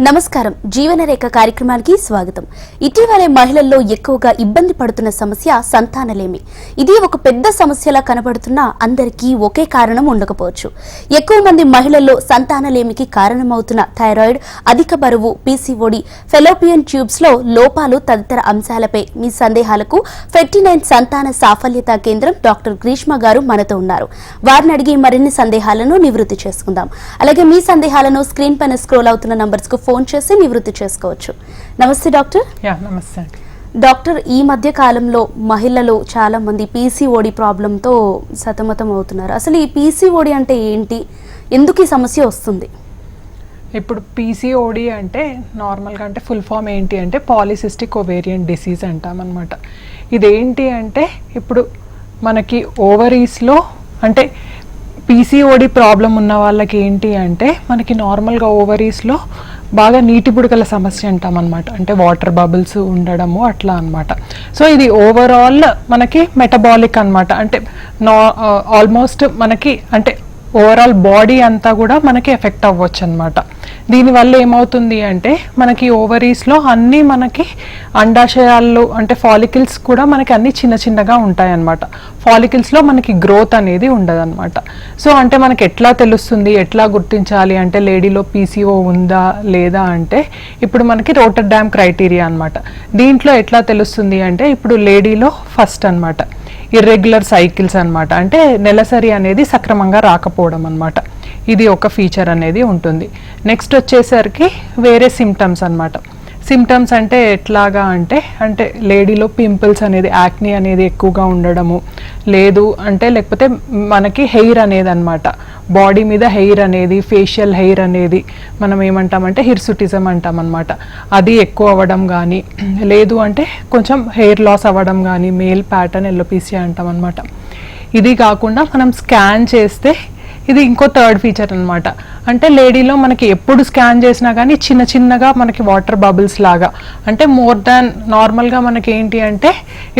నమస్కారం జీవనరేఖ కార్యక్రమానికి స్వాగతం. ఇటీవలే మహిళల్లో ఎక్కువగా ఇబ్బంది పడుతున్న సమస్య సంతానలేమి. ఇది ఒక పెద్ద సమస్యలా కనబడుతున్నా అందరికీ ఒకే కారణం ఉండకపోవచ్చు. ఎక్కువ మంది మహిళల్లో సంతానలేమికి కారణమవుతున్న థైరాయిడ్, అధిక బరువు, పీసీఓడి, ఫెలోపియన్ ట్యూబ్స్ లో లోపాలు తదితర అంశాలపై మీ సందేహాలకు 59 సంతాన సాఫల్యత కేంద్రం డాక్టర్ గ్రీష్మ గారు మనతో ఉన్నారు. వారిని అడిగి మరిన్ని సందేహాలను నివృత్తి చేసుకుందాం. అలాగే మీ సందేహాలను స్క్రీన్ పైన స్క్రోల్ అవుతున్న నంబర్స్ కు ఫోన్ చేసి నివృత్తి చేసుకోవచ్చు. నమస్తే డాక్టర్. నమస్తే డాక్టర్, ఈ మధ్య కాలంలో మహిళలు చాలా మంది పీసీఓడి ప్రాబ్లంతో సతమతం అవుతున్నారు. అసలు ఈ పీసీఓడి అంటే ఏంటి, ఎందుకు ఈ సమస్య వస్తుంది? ఇప్పుడు పీసీఓడి అంటే నార్మల్గా అంటే ఫుల్ ఫామ్ ఏంటి అంటే పాలిసిస్టిక్ ఓవేరియన్ డిసీజ్ అంటామన్నమాట. ఇదేంటి అంటే ఇప్పుడు మనకి ఓవరీస్లో అంటే పీసీఓడి ప్రాబ్లం ఉన్న వాళ్ళకి ఏంటి అంటే మనకి నార్మల్గా ఓవరీస్లో బాగా నీటి బుడగల సమస్య అంటామన్నమాట. అంటే వాటర్ బబుల్స్ ఉండడము అట్లా అనమాట. సో ఇది ఓవరాల్ మనకి మెటబాలిక్ అనమాట. అంటే ఆల్మోస్ట్ మనకి అంటే ఓవరాల్ బాడీ అంతా కూడా మనకి ఎఫెక్ట్ అవ్వచ్చు అనమాట. దీనివల్ల ఏమవుతుంది అంటే మనకి ఓవరీస్లో అన్నీ మనకి అండాశయాల్లో అంటే ఫాలికల్స్ కూడా మనకి అన్ని చిన్న చిన్నగా ఉంటాయి అన్నమాట. ఫాలికల్స్లో మనకి గ్రోత్ అనేది ఉండదన్నమాట. సో అంటే మనకి ఎట్లా తెలుస్తుంది, ఎట్లా గుర్తించాలి అంటే లేడీలో పీసీఓ ఉందా లేదా అంటే ఇప్పుడు మనకి రోటర్డామ్ క్రైటీరియా అనమాట. దీంట్లో ఎట్లా తెలుస్తుంది అంటే ఇప్పుడు లేడీలో ఫస్ట్ అనమాట ఇర్రెగ్యులర్ సైకిల్స్ అనమాట. అంటే నెలసరి అనేది సక్రమంగా రాకపోవడం అనమాట. ఇది ఒక ఫీచర్ అనేది ఉంటుంది. నెక్స్ట్ వచ్చేసరికి వేరే సిమ్టమ్స్ అనమాట. సిమ్టమ్స్ అంటే ఎట్లాగా అంటే అంటే లేడీలో పింపుల్స్ అనేది యాక్నీ అనేది ఎక్కువగా ఉండడము, లేదు అంటే లేకపోతే మనకి హెయిర్ అనేది అనమాట, బాడీ మీద హెయిర్ అనేది, ఫేషియల్ హెయిర్ అనేది మనం ఏమంటామంటే హిర్సుటిజం అంటాం అనమాట. అది ఎక్కువ అవ్వడం కానీ, లేదు అంటే కొంచెం హెయిర్ లాస్ అవ్వడం కానీ, మేల్ ప్యాటర్న్ ఎల్లోపీసియా అంటాం అనమాట. ఇది కాకుండా మనం స్కాన్ చేస్తే ఇది ఇంకో థర్డ్ ఫీచర్ అనమాట. అంటే లేడీలో మనకి ఎప్పుడు స్కాన్ చేసినా కానీ చిన్న చిన్నగా మనకి వాటర్ బబుల్స్ లాగా అంటే మోర్ దాన్ నార్మల్గా మనకి ఏంటి అంటే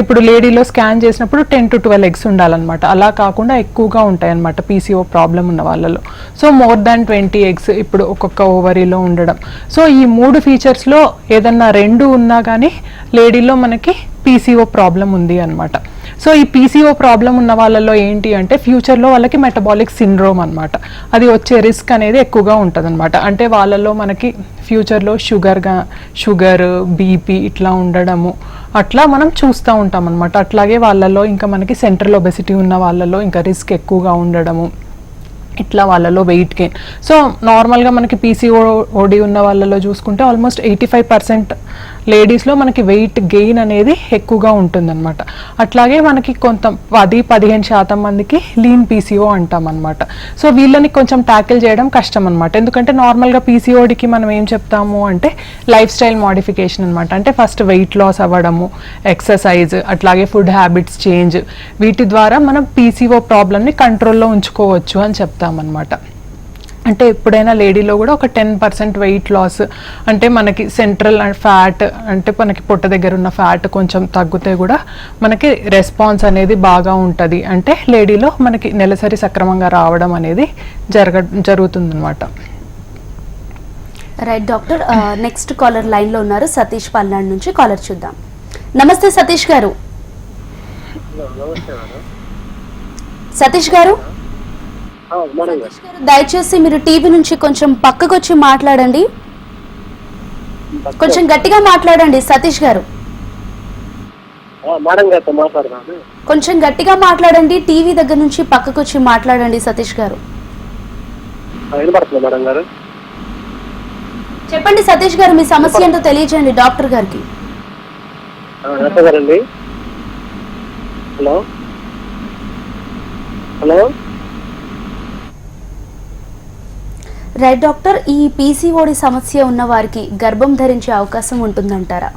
ఇప్పుడు లేడీలో స్కాన్ చేసినప్పుడు 10 to 12 eggs ఉండాలన్నమాట. అలా కాకుండా ఎక్కువగా ఉంటాయి అన్నమాట పీసీఓ ప్రాబ్లం ఉన్న వాళ్ళలో. సో మోర్ దాన్ 20 eggs ఇప్పుడు ఒక్కొక్క ఓవరీలో ఉండడం. సో ఈ 3 ఫీచర్స్లో ఏదన్నా 2 ఉన్నా కానీ లేడీలో మనకి పీసీఓ ప్రాబ్లం ఉంది అనమాట. సో ఈ పీసీఓ ప్రాబ్లం ఉన్న వాళ్ళలో ఏంటి అంటే ఫ్యూచర్లో వాళ్ళకి మెటబాలిక్ సిండ్రోమ్ అనమాట. అది వచ్చే రిస్క్ అనేది ఎక్కువగా ఉంటుంది అనమాట. అంటే వాళ్ళలో మనకి ఫ్యూచర్లో షుగర్, బీపీ ఇట్లా ఉండడము అట్లా మనం చూస్తూ ఉంటాం అనమాట. అట్లాగే వాళ్ళలో ఇంకా మనకి సెంట్రల్ ఒబెసిటీ ఉన్న వాళ్ళలో ఇంకా రిస్క్ ఎక్కువగా ఉండడము, ఇట్లా వాళ్ళలో వెయిట్ గెయిన్. సో నార్మల్గా మనకి పీసీఓడి ఉన్న వాళ్ళలో చూసుకుంటే ఆల్మోస్ట్ 85% లేడీస్లో మనకి వెయిట్ గెయిన్ అనేది ఎక్కువగా ఉంటుందన్నమాట. అట్లాగే మనకి కొంత 10-15% మందికి లీన్ పీసీఓ అంటాం అనమాట. సో వీళ్ళని కొంచెం ట్యాకిల్ చేయడం కష్టం అనమాట. ఎందుకంటే నార్మల్గా పీసీఓడికి మనం ఏం చెప్తాము అంటే లైఫ్ స్టైల్ మోడిఫికేషన్ అనమాట. అంటే ఫస్ట్ వెయిట్ లాస్ అవ్వడము, ఎక్సర్సైజ్, అట్లాగే ఫుడ్ హ్యాబిట్స్ చేంజ్, వీటి ద్వారా మనం పీసీఓ ప్రాబ్లమ్ని కంట్రోల్లో ఉంచుకోవచ్చు అని చెప్తామన్నమాట. అంటే ఎప్పుడైనా లేడీలో కూడా ఒక 10% వెయిట్ లాస్ అంటే మనకి సెంట్రల్ ఫ్యాట్ అంటే మనకి పొట్ట దగ్గర ఉన్న ఫ్యాట్ కొంచెం తగ్గితే కూడా మనకి రెస్పాన్స్ అనేది బాగా ఉంటుంది. అంటే లేడీలో మనకి నెలసరి సక్రమంగా రావడం అనేది జరుగుతుందన్నమాట. రైట్ డాక్టర్, నెక్స్ట్ కాలర్ లైన్లో ఉన్నారు సతీష్ పల్నాడు నుంచి. కాలర్ చూద్దాం. నమస్తే సతీష్ గారు. సతీష్ గారు దయచేసి మీరు టీవీ నుంచి కొంచెం పక్కకు వచ్చి మాట్లాడండి. కొంచెం గట్టిగా మాట్లాడండి సతీష్ గారు. కొంచెం గట్టిగా మాట్లాడండి, టీవీ దగ్గర నుంచి పక్కకు వచ్చి మాట్లాడండి సతీష్ గారు. చెప్పండి సతీష్ గారు, మీ సమస్య ఏంటో తెలియజేయండి డాక్టర్ గారికి. హలో హలో రైట్ డాక్టర్, ఈ పీసీఓడి సమస్య ఉన్న వారికి గర్భం ధరించే అవకాశం ఉంటుందంటారా?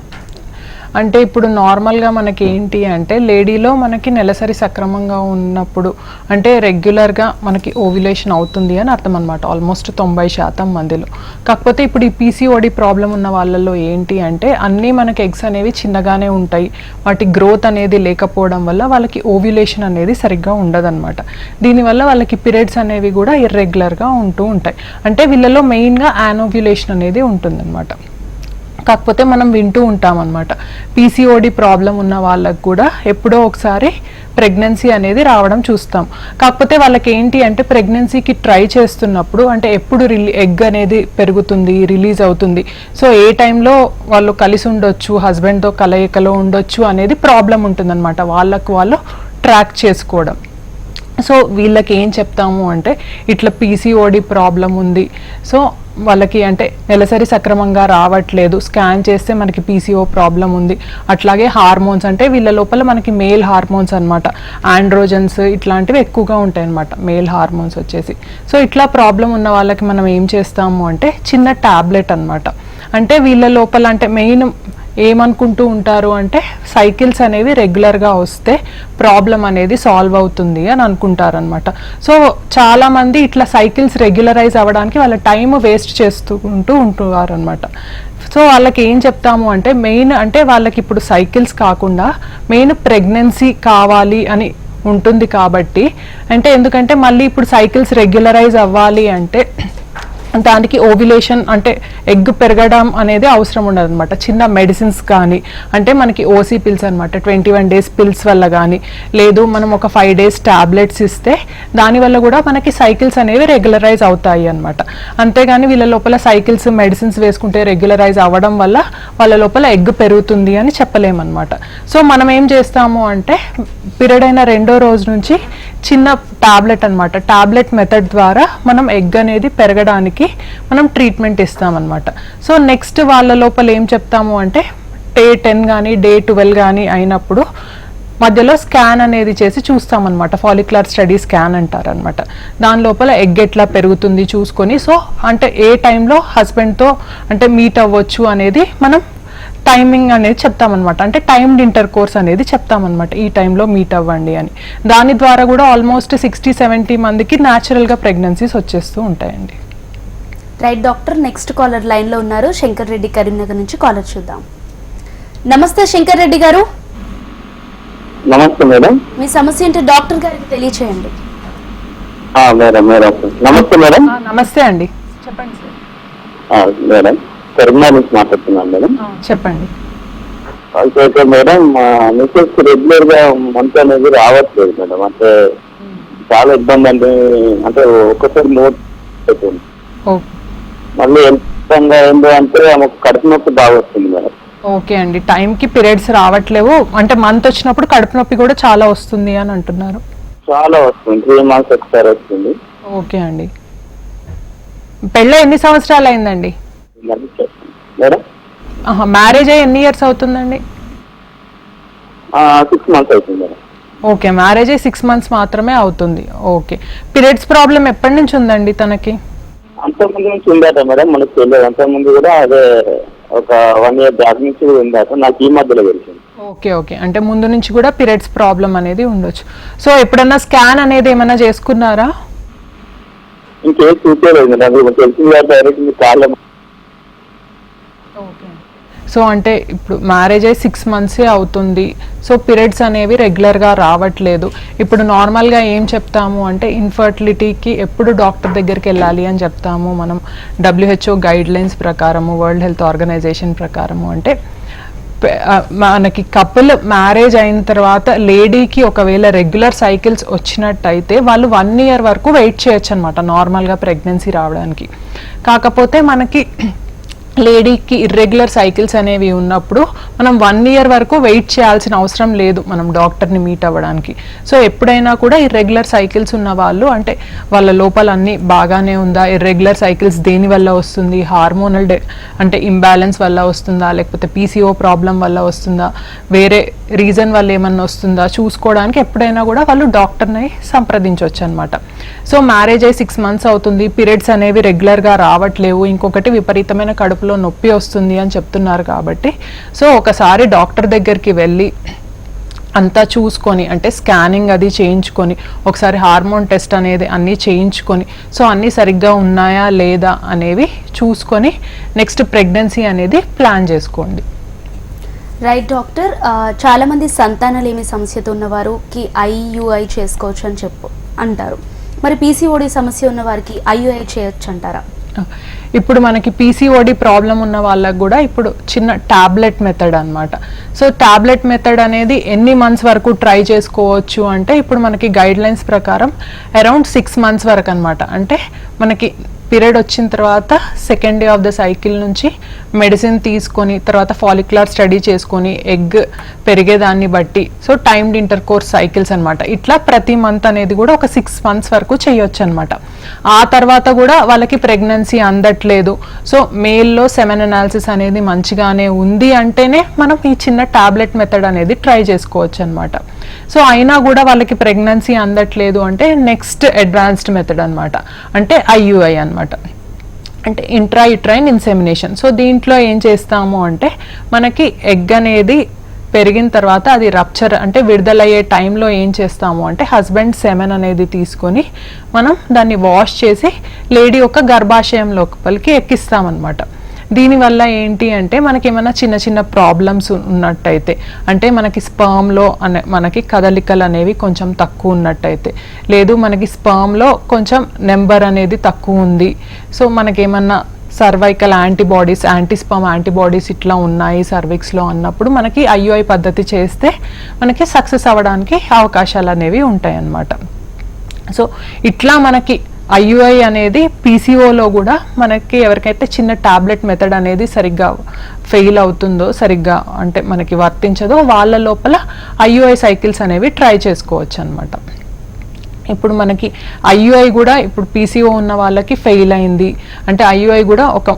అంటే ఇప్పుడు నార్మల్గా మనకి ఏంటి అంటే లేడీలో మనకి నెలసరి సక్రమంగా ఉన్నప్పుడు అంటే రెగ్యులర్గా మనకి ఓవ్యులేషన్ అవుతుంది అని అర్థం అనమాట, ఆల్మోస్ట్ 90% మందిలో. కాకపోతే ఇప్పుడు ఈ పీసీఓడి ప్రాబ్లం ఉన్న వాళ్ళలో ఏంటి అంటే అన్నీ మనకి ఎగ్స్ అనేవి చిన్నగానే ఉంటాయి, వాటి గ్రోత్ అనేది లేకపోవడం వల్ల వాళ్ళకి ఓవ్యులేషన్ అనేది సరిగ్గా ఉండదన్నమాట. దీనివల్ల వాళ్ళకి పీరియడ్స్ అనేవి కూడా ఇర్రెగ్యులర్గా ఉంటూ ఉంటాయి. అంటే వీళ్ళలో మెయిన్గా యానోవ్యులేషన్ అనేది ఉంటుందన్నమాట. కాకపోతే మనం వింటూ ఉంటాం అనమాట, పీసీఓడి ప్రాబ్లం ఉన్న వాళ్ళకు కూడా ఎప్పుడో ఒకసారి ప్రెగ్నెన్సీ అనేది రావడం చూస్తాం. కాకపోతే వాళ్ళకి ఏంటి అంటే ప్రెగ్నెన్సీకి ట్రై చేస్తున్నప్పుడు అంటే ఎప్పుడు ఎగ్ అనేది పెరుగుతుంది, రిలీజ్ అవుతుంది, సో ఏ టైంలో వాళ్ళు కలిసి ఉండొచ్చు, హస్బెండ్తో కలయికలో ఉండొచ్చు అనేది ప్రాబ్లం ఉంటుందన్నమాట, వాళ్ళకు వాళ్ళు ట్రాక్ చేసుకోవడం. సో వీళ్ళకి ఏం చెప్తాము అంటే ఇట్లా పీసీఓడి ప్రాబ్లం ఉంది, సో వాళ్ళకి అంటే నెలసరి సక్రమంగా రావట్లేదు, స్కాన్ చేస్తే మనకి పీసీఓ ప్రాబ్లం ఉంది. అట్లాగే హార్మోన్స్ అంటే వీళ్ళ లోపల మనకి మేల్ హార్మోన్స్ అనమాట, ఆండ్రోజన్స్ ఇట్లాంటివి ఎక్కువగా ఉంటాయి అనమాట, మేల్ హార్మోన్స్ వచ్చేసి. సో ఇట్లా ప్రాబ్లం ఉన్న వాళ్ళకి మనం ఏం చేస్తాము అంటే చిన్న ట్యాబ్లెట్ అనమాట. అంటే వీళ్ళ లోపల అంటే మెయిన్ ఏమనుకుంటూ ఉంటారు అంటే సైకిల్స్ అనేవి రెగ్యులర్గా వస్తే ప్రాబ్లం అనేది సాల్వ్ అవుతుంది అని అనుకుంటారు అనమాట. సో చాలామంది ఇట్లా సైకిల్స్ రెగ్యులరైజ్ అవ్వడానికి వాళ్ళ టైం వేస్ట్ చేస్తుంటూ ఉంటారు అనమాట. సో వాళ్ళకి ఏం చెప్తాము అంటే మెయిన్ అంటే వాళ్ళకి ఇప్పుడు సైకిల్స్ కాకుండా మెయిన్ ప్రెగ్నెన్సీ కావాలి అని ఉంటుంది కాబట్టి, అంటే ఎందుకంటే మళ్ళీ ఇప్పుడు సైకిల్స్ రెగ్యులరైజ్ అవ్వాలి అంటే దానికి ఓవ్యులేషన్ అంటే ఎగ్ పెరగడం అనేది అవసరం ఉండదు అనమాట. చిన్న మెడిసిన్స్ కానీ అంటే మనకి ఓసీ పిల్స్ అనమాట, 21 days పిల్స్ వల్ల కానీ, లేదు మనం ఒక 5 days టాబ్లెట్స్ ఇస్తే దానివల్ల కూడా మనకి సైకిల్స్ అనేవి రెగ్యులరైజ్ అవుతాయి అనమాట. అంతేగాని వీళ్ళ లోపల సైకిల్స్ మెడిసిన్స్ వేసుకుంటే రెగ్యులరైజ్ అవ్వడం వల్ల వాళ్ళ లోపల ఎగ్ పెరుగుతుంది అని చెప్పలేమన్నమాట. సో మనం ఏం చేస్తాము అంటే పీరియడ్ అయిన 2వ రోజు నుంచి చిన్న టాబ్లెట్ అనమాట, టాబ్లెట్ మెథడ్ ద్వారా మనం ఎగ్ అనేది పెరగడానికి మనం ట్రీట్మెంట్ ఇస్తామన్నమాట. సో నెక్స్ట్ వాళ్ళ లోపల ఏం చెప్తాము అంటే డే 10 కానీ డే 12 కానీ అయినప్పుడు మధ్యలో స్కాన్ అనేది చేసి చూస్తామన్నమాట, ఫాలిక్యులర్ స్టడీ స్కాన్ అంటారనమాట. దాని లోపల ఎగ్ ఎట్లా పెరుగుతుంది చూసుకొని, సో అంటే ఏ టైంలో హస్బెండ్తో అంటే మీట్ అవ్వచ్చు అనేది మనం టైమింగ్ అనేది చెప్తామన్నమాట, అంటే టైమ్డ్ ఇంటర్ కోర్స్ అనేది చెప్తామన్నమాట, ఈ టైంలో మీట్ అవ్వండి అని. దాని ద్వారా కూడా ఆల్మోస్ట్ 60-70 మందికి న్యాచురల్గా ప్రెగ్నెన్సీస్ వచ్చేస్తూ ఉంటాయండి. రైట్ డాక్టర్, నెక్స్ట్ కాలర్ లైన్లో ఉన్నారు, శంకర్ రెడ్డి కరీంనగర్ నుంచి కాలర్ చూద్దాం. నమస్తే శంకర్ రెడ్డి గారు. నమస్తే మేడం. మీ సమస్య ఏంటో డాక్టర్ గారికి తెలియచేయండి. నమస్తే మేడం. నమస్తే అండి, చెప్పండి సార్. మేడం కరీంనగర్ నుంచి మాట్లాడుతున్నాను మేడం. చెప్పండి. అయితే మేడం మా మిస్సెస్ రెగ్యులర్ గా మంత్ అనేది రావట్లేదు మేడం, అంటే చాలా ఇబ్బంది అండి, అంటే ఒక్కసారి నోట్ అవుతుంది, మళ్ళీ ఎంత ఏంటో అంటే ఆమెకు కడుపు నొప్పి బాగా వస్తుంది మేడం. ఓకే అండి, టైంకి పీరియడ్స్ రావట్లేవు అంటే మంత్ వచ్చినప్పుడు కడుపు నొప్పి కూడా చాలా వస్తుంది అని అంటున్నారు. చాలా వస్తుంది, 3 months ఒకసారి వస్తుంది. ఓకే అండి, పెళ్ళి ఎన్ని సంవత్సరాలు అయిందండి? మేడం మ్యారేజ్ అయ్యి ఎన్ని ఇయర్స్ అవుతుందండి? 6 months అవుతుంది మేడం. ఓకే, మ్యారేజ్ అయ్యి 6 months మాత్రమే అవుతుంది. ఓకే, పీరియడ్స్ ప్రాబ్లం ఎప్పటి నుంచి ఉందండి తనకి? అంతకుముందు నుంచి ఉందట మేడం, మనకు తెలియదు. అంతకుముందు కూడా అదే ఒక 1 year బ్యాక్ నుంచి కూడా ఉందట, నాకు ఈ మధ్యలో తెలిసింది. ఓకే ఓకే, అంటే ముందు నుంచి కూడా పీరియడ్స్ ప్రాబ్లం అనేది ఉండొచ్చు. సో ఎప్పుడన్నా స్కాన్ అనేది ఏమైనా చేసుకున్నారా? ఇంకేం చూపించలేదు మేడం, తెలిసింది డైరెక్ట్ చాలా. ఓకే, సో అంటే ఇప్పుడు మ్యారేజ్ అయ్యి 6 months అవుతుంది, సో పీరియడ్స్ అనేవి రెగ్యులర్గా రావట్లేదు. ఇప్పుడు నార్మల్గా ఏం చెప్తాము అంటే ఇన్ఫర్టిలిటీకి ఎప్పుడు డాక్టర్ దగ్గరికి వెళ్ళాలి అని చెప్తాము మనం, WHO గైడ్ లైన్స్ ప్రకారము, వరల్డ్ హెల్త్ ఆర్గనైజేషన్ ప్రకారము. అంటే మనకి కపుల్ మ్యారేజ్ అయిన తర్వాత లేడీకి ఒకవేళ రెగ్యులర్ సైకిల్స్ వచ్చినట్టయితే వాళ్ళు 1 year వరకు వెయిట్ చేయొచ్చు అనమాట నార్మల్గా ప్రెగ్నెన్సీ రావడానికి. కాకపోతే మనకి లేడీకి ఇర్రెగ్యులర్ సైకిల్స్ అనేవి ఉన్నప్పుడు మనం 1 year వరకు వెయిట్ చేయాల్సిన అవసరం లేదు మనం డాక్టర్ని మీట్ అవ్వడానికి. సో ఎప్పుడైనా కూడా ఇర్రెగ్యులర్ సైకిల్స్ ఉన్న వాళ్ళు అంటే వాళ్ళ లోపల అన్నీ బాగానే ఉందా, ఇర్రెగ్యులర్ సైకిల్స్ దేని వల్ల వస్తుంది, హార్మోనల్ అంటే ఇంబ్యాలెన్స్ వల్ల వస్తుందా, లేకపోతే పీసీఓ ప్రాబ్లం వల్ల వస్తుందా, వేరే రీజన్ వల్ల ఏమన్నా వస్తుందా చూసుకోవడానికి ఎప్పుడైనా కూడా వాళ్ళు డాక్టర్ని సంప్రదించవచ్చు అనమాట. సో మ్యారేజ్ అయ్యి 6 months అవుతుంది, పీరియడ్స్ అనేవి రెగ్యులర్గా రావట్లేవు, ఇంకొకటి విపరీతమైన కడుపు కడుపులో నొప్పి వస్తుంది అని చెప్తున్నారు కాబట్టి సో ఒకసారి డాక్టర్ దగ్గరికి వెళ్ళి అంతా చూసుకొని అంటే స్కానింగ్ అది చేయించుకొని ఒకసారి హార్మోన్ టెస్ట్ అనేది అన్నీ చేయించుకొని సో అన్నీ సరిగ్గా ఉన్నాయా లేదా అనేవి చూసుకొని నెక్స్ట్ ప్రెగ్నెన్సీ అనేది ప్లాన్ చేసుకోండి. రైట్ డాక్టర్, చాలా మంది సంతానలేమి సమస్యతో ఉన్నవారికి ఐయుఐ చేసుకోవచ్చు అని అంటారు. మరి పీసీఓడి సమస్య ఉన్న వారికి ఐయుఐ చేయొచ్చు అంటారా? ఇప్పుడు మనకి పీసీఓడి ప్రాబ్లం ఉన్న వాళ్ళకు కూడా ఇప్పుడు చిన్న టాబ్లెట్ మెథడ్ అన్నమాట. సో టాబ్లెట్ మెథడ్ అనేది ఎన్ని మంత్స్ వరకు ట్రై చేసుకోవచ్చు అంటే ఇప్పుడు మనకి గైడ్ లైన్స్ ప్రకారం అరౌండ్ 6 months వరకు అన్నమాట. అంటే మనకి పీరియడ్ వచ్చిన తర్వాత second day of the cycle నుంచి మెడిసిన్ తీసుకొని తర్వాత ఫాలిక్యులర్ స్టడీ చేసుకొని ఎగ్ పెరిగేదాన్ని బట్టి so timed inter course cycles అనమాట. ఇట్లా ప్రతి మంత్ అనేది కూడా ఒక 6 months వరకు చేయొచ్చు అనమాట. ఆ తర్వాత కూడా వాళ్ళకి ప్రెగ్నెన్సీ అందట్లేదు, సో మేల్లో సెమెన్ అనాలిసిస్ అనేది మంచిగానే ఉంది అంటేనే మనం ఈ చిన్న టాబ్లెట్ మెథడ్ అనేది ట్రై చేసుకోవచ్చు అనమాట. సో అయినా కూడా వాళ్ళకి ప్రెగ్నెన్సీ అందట్లేదు అంటే నెక్స్ట్ అడ్వాన్స్డ్ మెథడ్ అనమాట, అంటే ఐయుఐ అనమాట, అంటే ఇంట్రాయుట్రైన్ ఇన్సెమినేషన్. సో దీంట్లో ఏం చేస్తాము అంటే మనకి ఎగ్ అనేది పెరిగిన తర్వాత అది రప్చర్ అంటే విడుదలయ్యే టైంలో ఏం చేస్తాము అంటే హస్బెండ్ సెమెన్ అనేది తీసుకొని మనం దాన్ని వాష్ చేసి లేడీ యొక్క గర్భాశయం లోపలికి ఎక్కిస్తామన్నమాట. దీనివల్ల ఏంటి అంటే మనకి ఏమైనా చిన్న చిన్న ప్రాబ్లమ్స్ ఉన్నట్టయితే అంటే మనకి స్పర్మ్లో మనకి కదలికలు అనేవి కొంచెం తక్కువ ఉన్నట్టయితే, లేదు మనకి స్పర్మ్లో కొంచెం నెంబర్ అనేది తక్కువ ఉంది, సో మనకేమన్నా సర్వైకల్ యాంటీబాడీస్ యాంటీస్పర్మ్ యాంటీబాడీస్ ఇట్లా ఉన్నాయి సర్విక్స్లో అన్నప్పుడు మనకి ఐయుఐ పద్ధతి చేస్తే మనకి సక్సెస్ అవ్వడానికి అవకాశాలు అనేవి ఉంటాయి అన్నమాట. సో ఇట్లా మనకి ఐయుఐ అనేది పీసీఓలో కూడా మనకి ఎవరికైతే చిన్న టాబ్లెట్ మెథడ్ అనేది సరిగ్గా ఫెయిల్ అవుతుందో సరిగ్గా అంటే మనకి వర్తించదో వాళ్ళ లోపల ఐయుఐ సైకిల్స్ అనేవి ట్రై చేసుకోవచ్చు అనమాట. ఇప్పుడు మనకి ఐయుఐ కూడా ఇప్పుడు పీసీఓ ఉన్న వాళ్ళకి ఫెయిల్ అయింది అంటే ఐయుఐ కూడా ఒక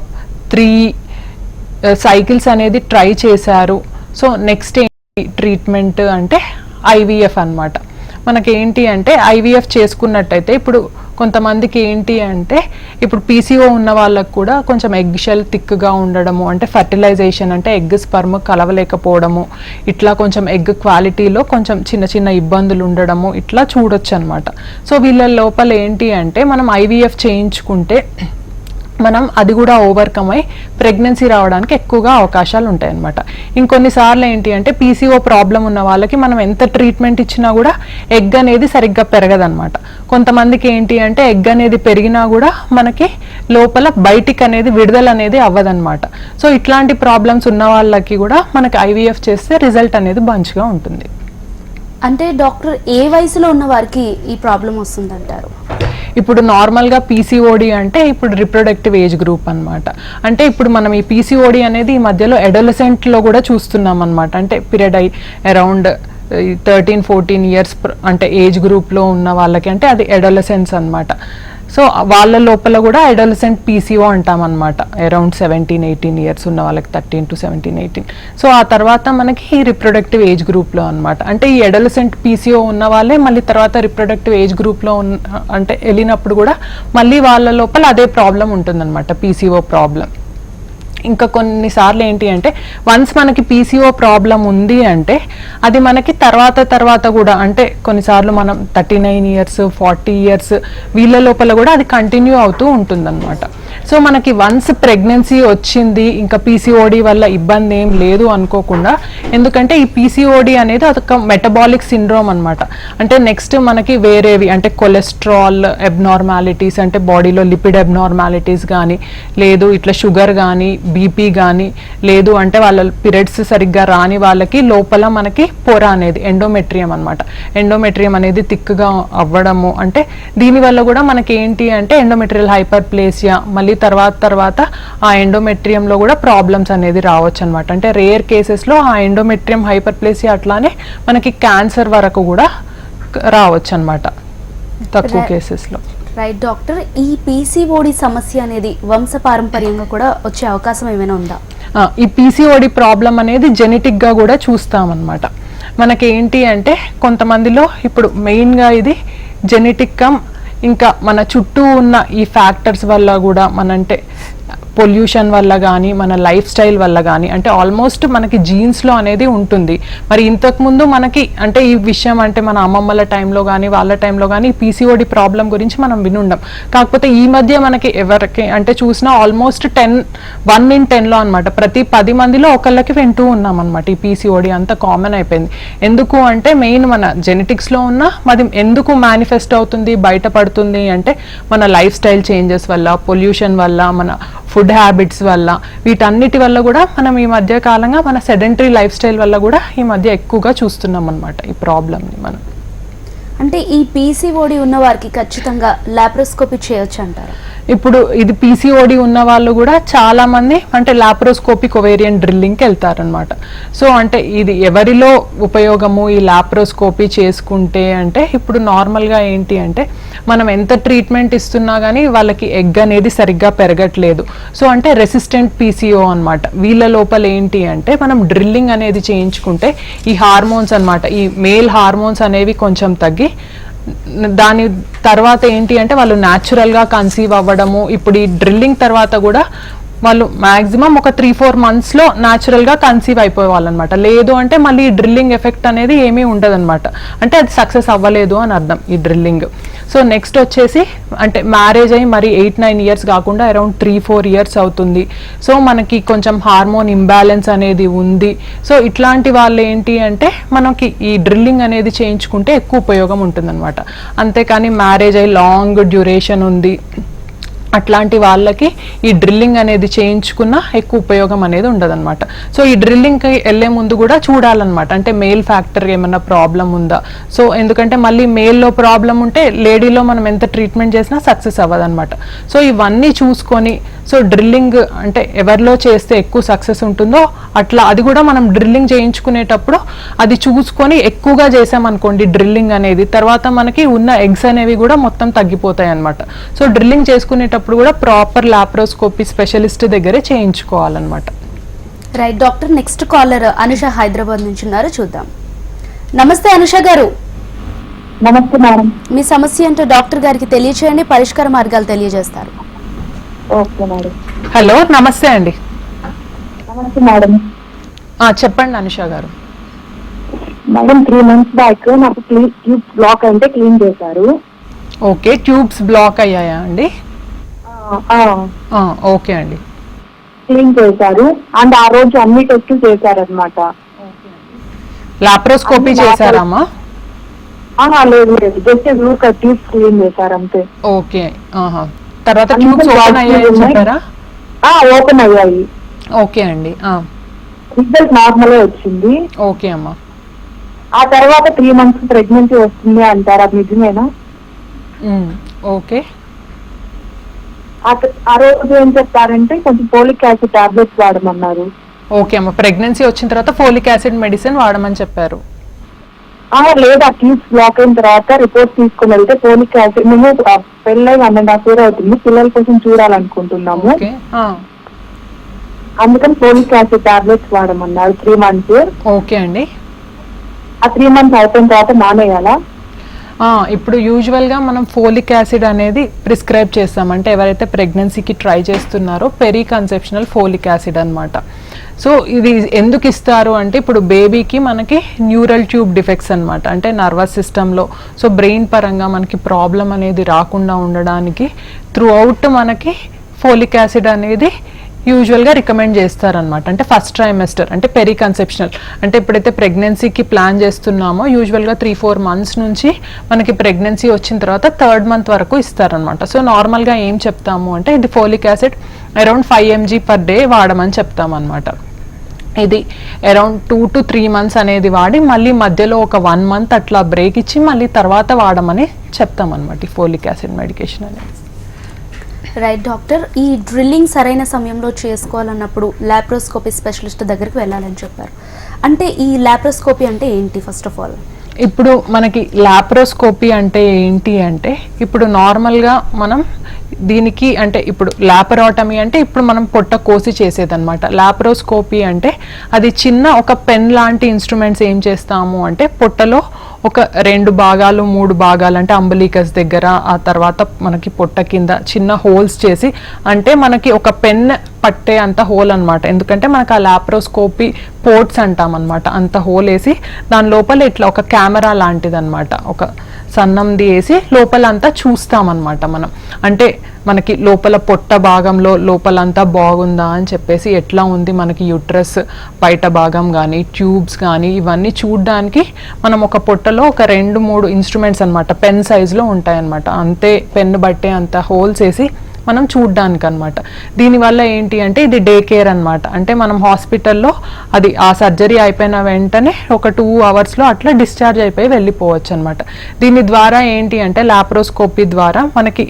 3 సైకిల్స్ అనేది ట్రై చేశారు. సో నెక్స్ట్ ట్రీట్మెంట్ అంటే ఐవీఎఫ్ అన్నమాట. మనకి ఏంటి అంటే ఐవీఎఫ్ చేసుకున్నట్టయితే ఇప్పుడు కొంతమందికి ఏంటి అంటే ఇప్పుడు పీసీఓ ఉన్న వాళ్ళకు కూడా కొంచెం ఎగ్ షెల్ థిక్గా ఉండడము అంటే ఫర్టిలైజేషన్ అంటే ఎగ్ స్పర్మ్ కలవలేకపోవడము, ఇట్లా కొంచెం ఎగ్ క్వాలిటీలో కొంచెం చిన్న చిన్న ఇబ్బందులు ఉండడము ఇట్లా చూడొచ్చు అనమాట. సో వీళ్ళ లోపల ఏంటి అంటే మనం ఐవీఎఫ్ చేయించుకుంటే మనం అది కూడా ఓవర్కమ్ అయి ప్రెగ్నెన్సీ రావడానికి ఎక్కువగా అవకాశాలు ఉంటాయి అన్నమాట. ఇంకొన్నిసార్లు ఏంటి అంటే పీసీఓ ప్రాబ్లం ఉన్న వాళ్ళకి మనం ఎంత ట్రీట్మెంట్ ఇచ్చినా కూడా ఎగ్ అనేది సరిగ్గా పెరగదన్నమాట. కొంతమందికి ఏంటి అంటే ఎగ్ అనేది పెరిగినా కూడా మనకి లోపల బయటికి అనేది విడుదల అనేది అవ్వదన్నమాట. సో ఇట్లాంటి ప్రాబ్లమ్స్ ఉన్న వాళ్ళకి కూడా మనకి ఐవీఎఫ్ చేస్తే రిజల్ట్ అనేది మంచిగా ఉంటుంది. అంటే డాక్టర్ ఏ వయసులో ఉన్న వారికి ఈ ప్రాబ్లం వస్తుందంటారు? ఇప్పుడు నార్మల్గా పీసీఓడి అంటే ఇప్పుడు రిప్రొడక్టివ్ ఏజ్ గ్రూప్ అన్నమాట. అంటే ఇప్పుడు మనం ఈ పీసీఓడి అనేది ఈ మధ్యలో అడోలసెంట్లో కూడా చూస్తున్నాం అన్నమాట. అంటే పీరియడ్ అయి అరౌండ్ 13-14 years అంటే ఏజ్ గ్రూప్లో ఉన్న వాళ్ళకి అంటే అది అడోలసెన్స్ అన్నమాట. సో వాళ్ళ లోపల కూడా అడోలసెంట్ పీసీఓ అంటాం అనమాట. అరౌండ్ 17-18 years ఉన్న వాళ్ళకి 13 to 17-18. సో ఆ తర్వాత మనకి ఈ రిప్రొడక్టివ్ ఏజ్ గ్రూప్లో అనమాట. అంటే ఈ అడోలసెంట్ పీసీఓ ఉన్న వాళ్ళే మళ్ళీ తర్వాత రిప్రొడక్టివ్ ఏజ్ గ్రూప్లో అంటే వెళ్ళినప్పుడు కూడా మళ్ళీ వాళ్ళ లోపల అదే ప్రాబ్లం ఉంటుందన్నమాట, పీసీఓ ప్రాబ్లం. ఇంకా కొన్నిసార్లు ఏంటి అంటే వన్స్ మనకి పీసీఓ ప్రాబ్లం ఉంది అంటే అది మనకి తర్వాత కూడా అంటే కొన్నిసార్లు మనం 39 years 40 years వీళ్ళ లోపల కూడా అది కంటిన్యూ అవుతూ ఉంటుందన్నమాట. సో మనకి వన్స్ ప్రెగ్నెన్సీ వచ్చింది ఇంకా పీసీఓడి వల్ల ఇబ్బంది ఏం లేదు అనుకోకుండా, ఎందుకంటే ఈ పీసీఓడి అనేది అదొక మెటబాలిక్ సిండ్రోమ్ అనమాట. అంటే నెక్స్ట్ మనకి వేరేవి అంటే కొలెస్ట్రాల్ అబ్నార్మాలిటీస్ అంటే బాడీలో లిపిడ్ అబ్నార్మాలిటీస్ కానీ, లేదు ఇట్లా షుగర్ కానీ బీపీ కానీ, లేదు అంటే వాళ్ళ పీరియడ్స్ సరిగ్గా రాని వాళ్ళకి లోపల మనకి పొర అనేది ఎండోమెట్రియం అనమాట. ఎండోమెట్రియం అనేది థిక్గా అవ్వడము అంటే దీనివల్ల కూడా మనకి ఏంటి అంటే ఎండోమెట్రియల్ హైపర్ప్లేసియా, మళ్ళీ తర్వాత ఆ ఎండోమెట్రియంలో కూడా ప్రాబ్లమ్స్ అనేది రావచ్చు అనమాట. అంటే రేర్ కేసెస్లో ఆ ఎండోమెట్రియం హైపర్ప్లేసియా అట్లానే మనకి క్యాన్సర్ వరకు కూడా రావచ్చు అనమాట తక్కువ కేసెస్లో. రైట్ డాక్టర్, ఈ పీసీఓడి సమస్య అనేది వంశపారంపర్యంగా కూడా వచ్చే అవకాశం ఏమైనా ఉందా? ఈ పీసీఓడి ప్రాబ్లం అనేది జెనెటిక్గా కూడా చూస్తామన్నమాట. మనకి ఏంటి అంటే కొంతమందిలో ఇప్పుడు మెయిన్గా ఇది జెనెటిక్ ఇంకా మన చుట్టూ ఉన్న ఈ ఫ్యాక్టర్స్ వల్ల కూడా మనంటే పొల్యూషన్ వల్ల కానీ మన లైఫ్ స్టైల్ వల్ల కానీ అంటే ఆల్మోస్ట్ మనకి జీన్స్లో అనేది ఉంటుంది. మరి ఇంతకుముందు మనకి అంటే ఈ విషయం అంటే మన అమ్మమ్మల టైంలో కానీ వాళ్ళ టైంలో కానీ పీసీఓడి ప్రాబ్లం గురించి మనం వినుండం. కాకపోతే ఈ మధ్య మనకి ఎవరికి అంటే చూసినా ఆల్మోస్ట్ 1 in 10లో అనమాట, ప్రతి 10 మందిలో ఒకళ్ళకి వింటూ ఉన్నాం అనమాట ఈ పీసీఓడి. అంత కామన్ అయిపోయింది. ఎందుకు అంటే మెయిన్ మన జెనెటిక్స్లో ఉన్న మరి ఎందుకు మేనిఫెస్ట్ అవుతుంది, బయటపడుతుంది అంటే మన లైఫ్ స్టైల్ చేంజెస్ వల్ల, పొల్యూషన్ వల్ల, మన ఫుడ్ హ్యాబిట్స్ వల్ల, వీటన్నిటి వల్ల కూడా మనం ఈ మధ్య కాలంగా మన సెడెంటరీ లైఫ్ స్టైల్ వల్ల కూడా ఈ మధ్య ఎక్కువగా చూస్తున్నాం అనమాట ఈ ప్రాబ్లమ్ని మనం. అంటే ఈ పీసీఓడి ఉన్న వారికి ఖచ్చితంగా లాప్రోస్కోపీ చేయొచ్చు అంటారు? ఇప్పుడు ఇది పీసీఓడి ఉన్న వాళ్ళు కూడా చాలా మంది అంటే లాప్రోస్కోపిక్ ఒవేరియన్ డ్రిల్లింగ్కి వెళ్తారనమాట. సో అంటే ఇది ఎవరిలో ఉపయోగము ఈ లాప్రోస్కోపీ చేసుకుంటే అంటే ఇప్పుడు నార్మల్గా ఏంటి అంటే మనం ఎంత ట్రీట్మెంట్ ఇస్తున్నా కానీ వాళ్ళకి ఎగ్ అనేది సరిగ్గా పెరగట్లేదు. సో అంటే రెసిస్టెంట్ పీసీఓ అనమాట. వీళ్ళ లోపల ఏంటి అంటే మనం డ్రిల్లింగ్ అనేది చేయించుకుంటే ఈ హార్మోన్స్ అనమాట, ఈ మేల్ హార్మోన్స్ అనేవి కొంచెం తగ్గి దాని తర్వాత ఏంటి అంటే వాళ్ళు న్యాచురల్గా కన్సీవ్ అవ్వడము. ఇప్పుడు ఈ డ్రిల్లింగ్ తర్వాత కూడా వాళ్ళు మ్యాక్సిమం ఒక 3-4 monthsలో న్యాచురల్గా కన్సీవ్ అయిపోయే వాళ్ళు అనమాట. లేదు అంటే మళ్ళీ ఈ డ్రిల్లింగ్ ఎఫెక్ట్ అనేది ఏమీ ఉండదన్నమాట. అంటే అది సక్సెస్ అవ్వలేదు అని అర్థం ఈ డ్రిల్లింగ్. సో నెక్స్ట్ వచ్చేసి అంటే మ్యారేజ్ అయ్యి మరి 8-9 years కాకుండా అరౌండ్ 3-4 years అవుతుంది. సో మనకి కొంచెం హార్మోన్ ఇంబ్యాలెన్స్ అనేది ఉంది. సో ఇట్లాంటి వాళ్ళు ఏంటి అంటే మనకి ఈ డ్రిల్లింగ్ అనేది చేయించుకుంటే ఎక్కువ ఉపయోగం ఉంటుందన్నమాట. అంతేకాని మ్యారేజ్ అయ్యి లాంగ్ డ్యూరేషన్ ఉంది అట్లాంటి వాళ్ళకి ఈ డ్రిల్లింగ్ అనేది చేయించుకున్న ఎక్కువ ఉపయోగం అనేది ఉండదన్నమాట. సో ఈ డ్రిల్లింగ్కి వెళ్ళే ముందు కూడా చూడాలన్నమాట, అంటే మేల్ ఫ్యాక్టర్ ఏమన్నా ప్రాబ్లం ఉందా. సో ఎందుకంటే మళ్ళీ మేల్లో ప్రాబ్లం ఉంటే లేడీలో మనం ఎంత ట్రీట్మెంట్ చేసినా సక్సెస్ అవ్వదన్నమాట. సో ఇవన్నీ చూసుకొని సో డ్రిల్లింగ్ అంటే ఎవరిలో చేస్తే ఎక్కువ సక్సెస్ ఉంటుందో అట్లా అది కూడా మనం డ్రిల్లింగ్ చేయించుకునేటప్పుడు అది చూసుకొని ఎక్కువగా చేసామనుకోండి డ్రిల్లింగ్ అనేది, తర్వాత మనకి ఉన్న ఎగ్స్ అనేవి కూడా మొత్తం తగ్గిపోతాయి అన్నమాట. సో డ్రిల్లింగ్ చేసుకునేటప్పుడు కూడా ప్రాపర్ లాప్రోస్కోపీ స్పెషలిస్ట్ దగ్గరే చేయించుకోవాలన్నమాట. Right doctor, next caller Anusha Hyderabad నుంచి ఉన్నారు, చూద్దాం. నమస్తే అనుష గారు. నమస్తే మేడం. మీ సమస్య ఏంటో డాక్టర్ గారికి తెలియచేయండి, పరిష్కార మార్గాలు తెలియజేస్తారు. Okay madam. హలో, నమస్తే అండి. నమస్తే మేడం. చెప్పండి అనుష గారు. మేడం 3 months బ్యాక్ నాకు ట్యూబ్స్ బ్లాక్ అంటే క్లీన్ చేశారు. ఓకే, ట్యూబ్స్ బ్లాక్ అయ్యాయా అండి? ఓకే అండి, క్లీన్ చేశారు అండ్ ఆ రోజు అన్ని టెస్టులు చేశారనమాట. లాప్రోస్కోపీ చేశారామా? లేదు లేదు, జస్ట్ ట్యూబ్స్ క్లీన్ చేశారు అంతే. ఓకే, తర్వాత ట్యూబ్స్ ఓపెన్ అయ్యాయని చెప్పారా? ఓపెన్ అయ్యాయి. ఓకే అండి, రిజల్ట్ నార్మల్ వచ్చింది. ఓకే అమ్మా. ఆ తర్వాత 3 months ప్రెగ్నెన్సీ వస్తుంది అంటారు, అది నిజమేనా? ఓకే. ఆ రోజు ఏం చెప్పారంటే కొంచెం ఫోలిక్ యాసిడ్ టాబ్లెట్స్ వాడమన్నారు. ఓకే అమ్మా, ప్రెగ్నెన్సీ వచ్చిన తర్వాత ఫోలిక్ యాసిడ్ మెడిసిన్ వాడమని చెప్పారు. లేదు, ఆ ట్యూబ్స్ బ్లాక్ అయిన తర్వాత రిపోర్ట్ తీసుకుని వెళ్తే ఫోలిక్ యాసిడ్, మేము పెళ్ళై 1.5 years అవుతుంది, పిల్లల కోసం చూడాలనుకుంటున్నాము, అందుకని ఫోలిక్ యాసిడ్ టాబ్లెట్స్ వాడమన్నారు 3 months. ఓకే అండి. ఆ 3 months అయిపోయిన తర్వాత మానేయాలా? ఇప్పుడు యూజువల్గా మనం ఫోలిక్ యాసిడ్ అనేది ప్రిస్క్రైబ్ చేస్తాం, అంటే ఎవరైతే ప్రెగ్నెన్సీకి ట్రై చేస్తున్నారో పెరీ కన్సెప్షనల్ ఫోలిక్ యాసిడ్ అనమాట. సో ఇది ఎందుకు ఇస్తారు అంటే ఇప్పుడు బేబీకి మనకి న్యూరల్ ట్యూబ్ డిఫెక్ట్స్ అనమాట, అంటే నర్వస్ సిస్టంలో సో బ్రెయిన్ పరంగా మనకి ప్రాబ్లం అనేది రాకుండా ఉండడానికి త్రూ అవుట్ మనకి ఫోలిక్ యాసిడ్ అనేది యూజువల్గా రికమెండ్ చేస్తారనమాట. అంటే ఫస్ట్ ట్రైమెస్టర్ అంటే పెరీ కన్సెప్షనల్, అంటే ఎప్పుడైతే ప్రెగ్నెన్సీకి ప్లాన్ చేస్తున్నామో యూజువల్గా 3-4 months నుంచి మనకి ప్రెగ్నెన్సీ వచ్చిన తర్వాత 3rd month వరకు ఇస్తారనమాట. సో నార్మల్గా ఏం చెప్తాము అంటే ఇది folic acid around 5 mg per day వాడమని చెప్తామన్నమాట. ఇది అరౌండ్ 2 to 3 months అనేది వాడి మళ్ళీ మధ్యలో ఒక 1 month అట్లా బ్రేక్ ఇచ్చి మళ్ళీ తర్వాత వాడమని చెప్తామన్నమాట ఈ ఫోలిక్ యాసిడ్ మెడికేషన్ అనేది. రైట్ డాక్టర్, ఈ డ్రిల్లింగ్ సరైన సమయంలో చేసుకోవాలన్నప్పుడు లాప్రోస్కోపీ స్పెషలిస్ట్ దగ్గరికి వెళ్ళాలని చెప్పారు. అంటే ఈ లాప్రోస్కోపీ అంటే ఏంటి? ఫస్ట్ ఆఫ్ ఆల్ ఇప్పుడు మనకి లాప్రోస్కోపీ అంటే ఏంటి అంటే ఇప్పుడు నార్మల్గా మనం దీనికి అంటే ఇప్పుడు లాపరాటమీ అంటే ఇప్పుడు మనం పొట్ట కోసి చేసేదన్నమాట. లాప్రోస్కోపీ అంటే అది చిన్న ఒక పెన్ లాంటి ఇన్స్ట్రుమెంట్స్ ఏం చేస్తాము అంటే పొట్టలో ఒక 2 భాగాలు 3 భాగాలు అంటే అంబలికస్ దగ్గర, ఆ తర్వాత మనకి పొట్ట కింద చిన్న హోల్స్ చేసి, అంటే మనకి ఒక పెన్ పట్టే అంత హోల్ అనమాట. ఎందుకంటే మనకు ఆ లాప్రోస్కోపీ పోర్ట్స్ అంటాం అనమాట. అంత హోల్ వేసి దాని లోపల ఇట్లా ఒక కెమెరా లాంటిది అనమాట, ఒక సన్నంది వేసి లోపలంతా చూస్తామన్నమాట మనం. అంటే మనకి లోపల పొట్ట భాగంలో లోపలంతా బాగుందా అని చెప్పేసి, ఎట్లా ఉంది మనకి యూట్రస్ బయట భాగం కానీ ట్యూబ్స్ కానీ ఇవన్నీ చూడడానికి మనం ఒక పొట్టలో ఒక 2-3 ఇన్స్ట్రుమెంట్స్ అనమాట పెన్ సైజులో ఉంటాయన్నమాట. అంతే పెన్ బట్టే అంత హోల్స్ వేసి మనం చూడ్డానికి అనమాట. దీనివల్ల ఏంటి అంటే ఇది డే కేర్ అనమాట. అంటే మనం హాస్పిటల్లో అది ఆ సర్జరీ అయిపోయిన వెంటనే ఒక 2 అవర్స్లో అట్లా డిశ్చార్జ్ అయిపోయి వెళ్ళిపోవచ్చు అనమాట. దీని ద్వారా ఏంటి అంటే లాప్రోస్కోపీ ద్వారా మనకి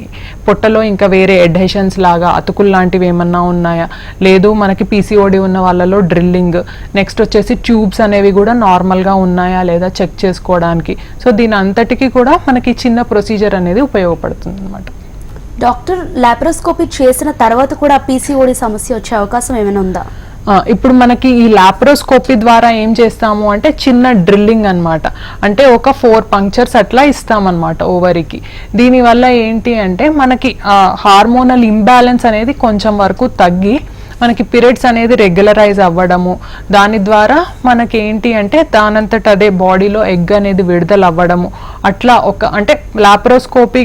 పొట్టలో ఇంకా వేరే ఎడ్హెషన్స్ లాగా అతుకులు లాంటివి ఏమన్నా ఉన్నాయా, లేదు మనకి పీసీఓడి ఉన్న వాళ్ళలో డ్రిల్లింగ్, నెక్స్ట్ వచ్చేసి ట్యూబ్స్ అనేవి కూడా నార్మల్గా ఉన్నాయా లేదా చెక్ చేసుకోవడానికి. సో దీని అంతటికీ కూడా మనకి చిన్న ప్రొసీజర్ అనేది ఉపయోగపడుతుంది అనమాట. డాక్టర్, లాప్రోస్కోపీ చేసిన తర్వాత కూడా పీసీఓడి సమస్య వచ్చే అవకాశం ఏమైనా ఉందా? ఇప్పుడు మనకి ఈ లాప్రోస్కోపీ ద్వారా ఏం చేస్తాము అంటే చిన్న డ్రిల్లింగ్ అన్నమాట. అంటే ఒక 4 పంక్చర్స్ అట్లా ఇస్తామన్నమాట ఓవరీకి. దీనివల్ల ఏంటి అంటే మనకి హార్మోనల్ ఇంబ్యాలెన్స్ అనేది కొంచెం వరకు తగ్గి మనకి పీరియడ్స్ అనేది రెగ్యులరైజ్ అవ్వడము, దాని ద్వారా మనకి ఏంటి అంటే దానంతట అదే బాడీలో ఎగ్ అనేది విడుదల అవ్వడము, అట్లా ఒక అంటే లాప్రోస్కోపీ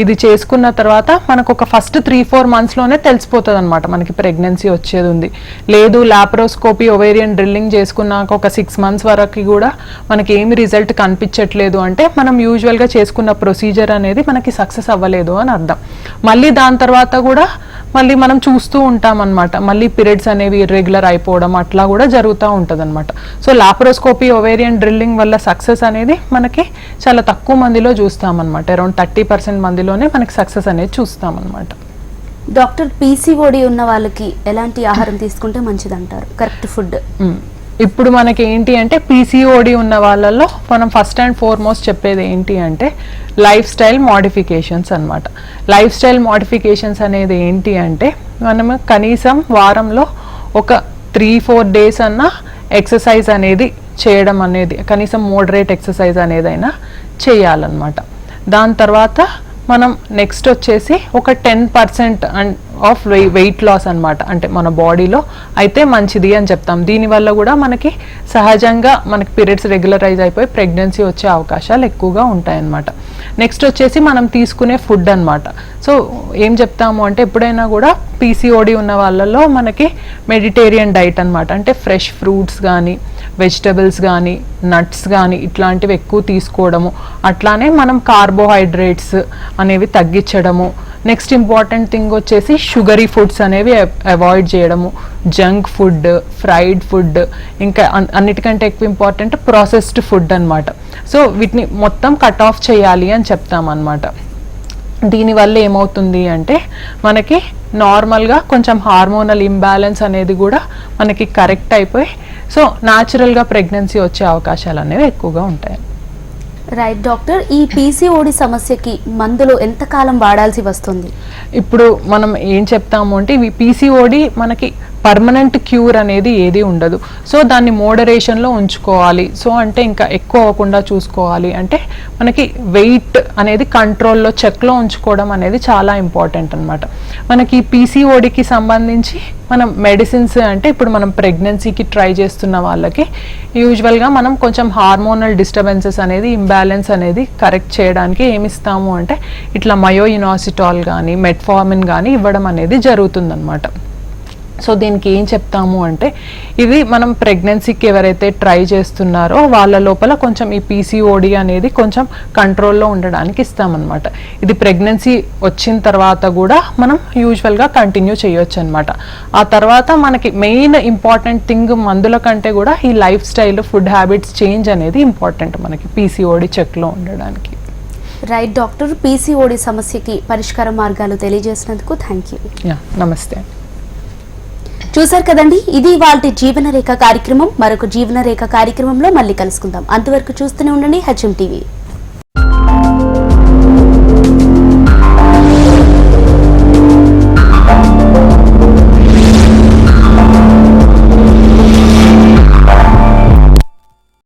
ఇది చేసుకున్న తర్వాత మనకు ఒక ఫస్ట్ 3-4 మంత్స్లోనే తెలిసిపోతుంది అనమాట మనకి ప్రెగ్నెన్సీ వచ్చేది ఉంది. లేదు లాప్రోస్కోపీ ఓవేరియన్ డ్రిల్లింగ్ చేసుకున్నాక ఒక 6 మంత్స్ వరకు కూడా మనకి ఏమి రిజల్ట్ కనిపించట్లేదు అంటే మనం యూజువల్గా చేసుకున్న ప్రొసీజర్ అనేది మనకి సక్సెస్ అవ్వలేదు అని అర్థం. మళ్ళీ దాని తర్వాత కూడా మళ్ళీ మనం చూస్తూ ఉంటాం అనమాట, మళ్ళీ పీరియడ్స్ అనేవి ఇర్రెగ్యులర్ అయిపోవడం అట్లా కూడా జరుగుతూ ఉంటుంది అనమాట. సో లాప్రోస్కోపీ ఓవేరియన్ డ్రిల్లింగ్ వల్ల సక్సెస్ అనేది మనకి చాలా తక్కువ మందిలో చూస్తామన్నమాట. అరౌండ్ 30% మందిలోనే మనకి సక్సెస్ అనేది చూస్తామన్నమాట. డాక్టర్, పీసీఓడి ఉన్న వాళ్ళకి ఎలాంటి ఆహారం తీసుకుంటే మంచిది అంటారు, కరెక్ట్ ఫుడ్? ఇప్పుడు మనకి ఏంటి అంటే పీసీఓడి ఉన్న వాళ్ళలో మనం ఫస్ట్ అండ్ ఫార్మోస్ట్ చెప్పేది ఏంటి అంటే లైఫ్ స్టైల్ మోడిఫికేషన్స్ అనమాట. లైఫ్ స్టైల్ మోడిఫికేషన్స్ అనేది ఏంటి అంటే మనము కనీసం వారంలో ఒక 3-4 డేస్ అన్న ఎక్సర్సైజ్ అనేది చేయడం అనేది, కనీసం మోడరేట్ ఎక్సర్సైజ్ అనేదైనా చేయాలన్నమాట. దాని తర్వాత మనం నెక్స్ట్ వచ్చేసి ఒక 10% ఆఫ్ వెయిట్ లాస్ అనమాట. అంటే మన బాడీలో అయితే మంచిది అని చెప్తాం. దీనివల్ల కూడా మనకి సహజంగా మనకి పీరియడ్స్ రెగ్యులరైజ్ అయిపోయి ప్రెగ్నెన్సీ వచ్చే అవకాశాలు ఎక్కువగా ఉంటాయన్నమాట. నెక్స్ట్ వచ్చేసి మనం తీసుకునే ఫుడ్ అనమాట. సో ఏం చెప్తాము అంటే ఎప్పుడైనా కూడా పీసీఓడి ఉన్న వాళ్ళలో మనకి మెడిటేరియన్ డైట్ అనమాట. అంటే ఫ్రెష్ ఫ్రూట్స్ కానీ వెజిటబుల్స్ కానీ నట్స్ కానీ ఇట్లాంటివి ఎక్కువ తీసుకోవడము, అట్లానే మనం కార్బోహైడ్రేట్స్ అనేవి తగ్గించడము. నెక్స్ట్ ఇంపార్టెంట్ థింగ్ వచ్చేసి షుగరీ ఫుడ్స్ అనేవి అవాయిడ్ చేయడము, జంక్ ఫుడ్, ఫ్రైడ్ ఫుడ్, ఇంకా అన్నిటికంటే ఎక్కువ ఇంపార్టెంట్ ప్రాసెస్డ్ ఫుడ్ అనమాట. సో వీటిని మొత్తం కట్ ఆఫ్ చేయాలి అని చెప్తామన్నమాట. దీనివల్ల ఏమవుతుంది అంటే మనకి నార్మల్గా కొంచెం హార్మోనల్ ఇంబ్యాలెన్స్ అనేది కూడా మనకి కరెక్ట్ అయిపోయి సో న్యాచురల్గా ప్రెగ్నెన్సీ వచ్చే అవకాశాలు అనేవి ఎక్కువగా ఉంటాయి. రైట్ డాక్టర్, ఈ పీసీఓడి సమస్యకి మందులు ఎంతకాలం వాడాల్సి వస్తుంది? ఇప్పుడు మనం ఏం చెప్తాము అంటే ఇవి పీసీఓడి మనకి పర్మనెంట్ క్యూర్ అనేది ఏది ఉండదు. సో దాన్ని మోడరేషన్లో ఉంచుకోవాలి. సో అంటే ఇంకా ఎక్కువ అవ్వకుండా చూసుకోవాలి అంటే మనకి వెయిట్ అనేది కంట్రోల్లో చెక్లో ఉంచుకోవడం అనేది చాలా ఇంపార్టెంట్ అనమాట. మనకి పీసీఓడికి సంబంధించి మనం మెడిసిన్స్ అంటే ఇప్పుడు మనం ప్రెగ్నెన్సీకి ట్రై చేస్తున్న వాళ్ళకి యూజువల్గా మనం కొంచెం హార్మోనల్ డిస్టర్బెన్సెస్ అనేది ఇంబ్యాలెన్స్ అనేది కరెక్ట్ చేయడానికి ఏమిస్తాము అంటే ఇట్లా మయోఇనాసిటాల్ కానీ మెట్ఫార్మిన్ కానీ ఇవ్వడం అనేది జరుగుతుందన్నమాట. సో దీనికి ఏం చెప్తాము అంటే ఇది మనం ప్రెగ్నెన్సీకి ఎవరైతే ట్రై చేస్తున్నారో వాళ్ళ లోపల కొంచెం ఈ పీసీఓడి అనేది కొంచెం కంట్రోల్లో ఉండడానికి ఇస్తామన్నమాట. ఇది ప్రెగ్నెన్సీ వచ్చిన తర్వాత కూడా మనం యూజువల్గా కంటిన్యూ చేయొచ్చు అనమాట. ఆ తర్వాత మనకి మెయిన్ ఇంపార్టెంట్ థింగ్ మందుల కంటే కూడా ఈ life style food habits change అనేది ఇంపార్టెంట్ మనకి పీసీఓడి చెక్లో ఉండడానికి. రైట్ డాక్టర్, పీసీఓడి సమస్యకి పరిష్కార మార్గాలు తెలియజేసినందుకు థ్యాంక్ యూ. నమస్తే. చూశారు కదండి, ఇది ఇవాల్టి జీవనరేఖ కార్యక్రమం. మరొక జీవనరేఖ కార్యక్రమంలో మళ్ళీ కలుసుకుందాం. అంతవరకు చూస్తూనే ఉండండి HM TV.